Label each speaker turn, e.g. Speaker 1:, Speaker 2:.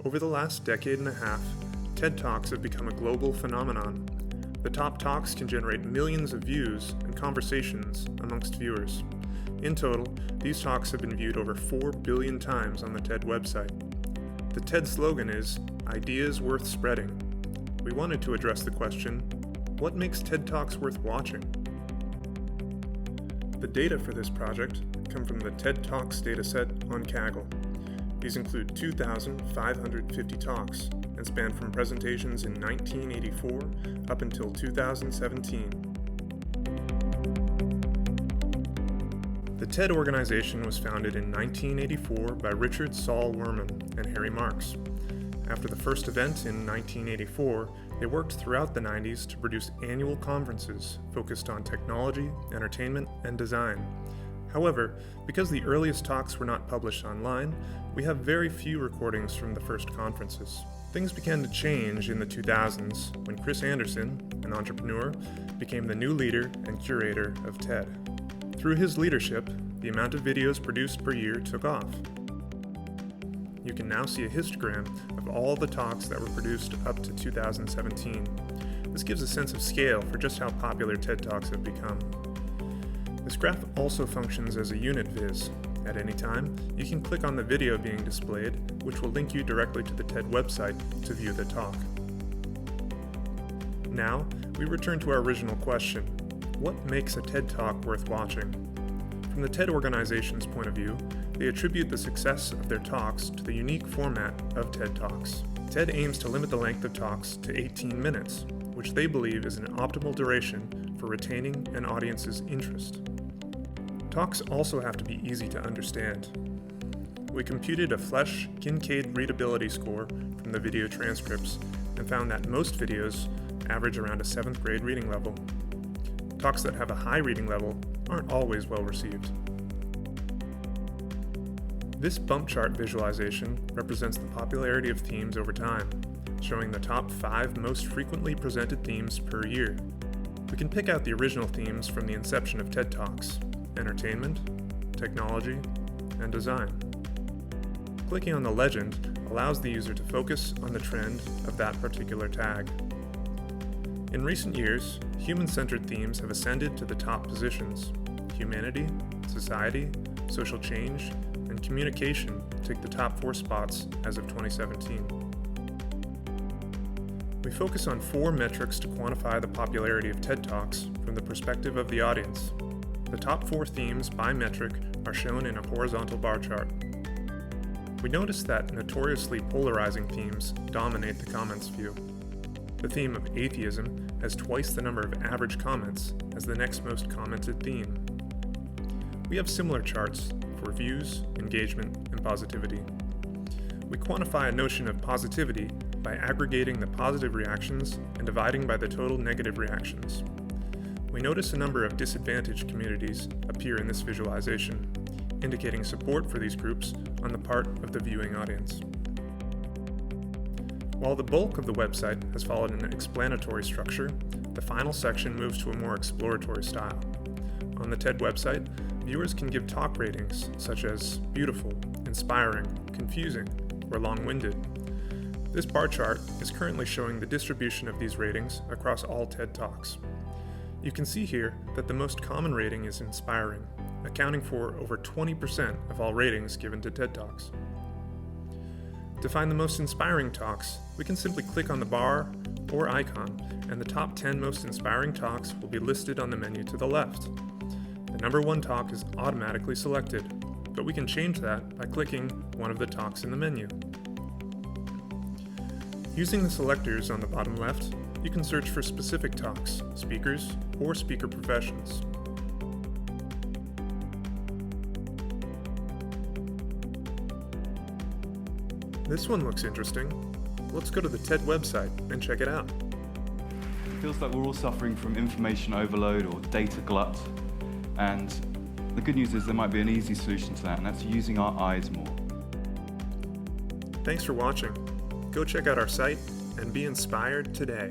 Speaker 1: Over the last decade and a half, TED Talks have become a global phenomenon. The top talks can generate millions of views and conversations amongst viewers. In total, these talks have been viewed over 4 billion times on the TED website. The TED slogan is, "Ideas worth spreading." We wanted to address the question, what makes TED Talks worth watching? The data for this project come from the TED Talks dataset on Kaggle. These include 2,550 talks and span from presentations in 1984 up until 2017. The TED organization was founded in 1984 by Richard Saul Wurman and Harry Marks. After the first event in 1984, they worked throughout the 90s to produce annual conferences focused on technology, entertainment, and design. However, because the earliest talks were not published online, we have very few recordings from the first conferences. Things began to change in the 2000s when Chris Anderson, an entrepreneur, became the new leader and curator of TED. Through his leadership, the amount of videos produced per year took off. You can now see a histogram of all the talks that were produced up to 2017. This gives a sense of scale for just how popular TED Talks have become. This graph also functions as a unit viz. At any time, you can click on the video being displayed, which will link you directly to the TED website to view the talk. Now, we return to our original question. What makes a TED Talk worth watching? From the TED organization's point of view, they attribute the success of their talks to the unique format of TED Talks. TED aims to limit the length of talks to 18 minutes, which they believe is an optimal duration for retaining an audience's interest. Talks also have to be easy to understand. We computed a Flesch-Kincaid readability score from the video transcripts and found that most videos average around a 7th grade reading level. Talks that have a high reading level aren't always well received. This bump chart visualization represents the popularity of themes over time, showing the top 5 most frequently presented themes per year. We can pick out the original themes from the inception of TED Talks: entertainment, technology, and design. Clicking on the legend allows the user to focus on the trend of that particular tag. In recent years, human-centered themes have ascended to the top positions. Humanity, society, social change, and communication take the top 4 spots as of 2017. We focus on 4 metrics to quantify the popularity of TED Talks from the perspective of the audience. The top 4 themes by metric are shown in a horizontal bar chart. We notice that notoriously polarizing themes dominate the comments view. The theme of atheism has twice the number of average comments as the next most commented theme. We have similar charts for views, engagement, and positivity. We quantify a notion of positivity by aggregating the positive reactions and dividing by the total negative reactions. We notice a number of disadvantaged communities appear in this visualization, indicating support for these groups on the part of the viewing audience. While the bulk of the website has followed an explanatory structure, the final section moves to a more exploratory style. On the TED website, viewers can give talk ratings such as beautiful, inspiring, confusing, or long-winded. This bar chart is currently showing the distribution of these ratings across all TED Talks. You can see here that the most common rating is inspiring, accounting for over 20% of all ratings given to TED Talks. To find the most inspiring talks, we can simply click on the bar or icon, and the top 10 most inspiring talks will be listed on the menu to the left. The number 1 talk is automatically selected, but we can change that by clicking one of the talks in the menu. Using the selectors on the bottom left, you can search for specific talks, speakers, or speaker professions. This one looks interesting. Let's go to the TED website and check it out.
Speaker 2: It feels like we're all suffering from information overload or data glut, and the good news is there might be an easy solution to that, and that's using our eyes more.
Speaker 1: Thanks for watching. Go check out our site and be inspired today.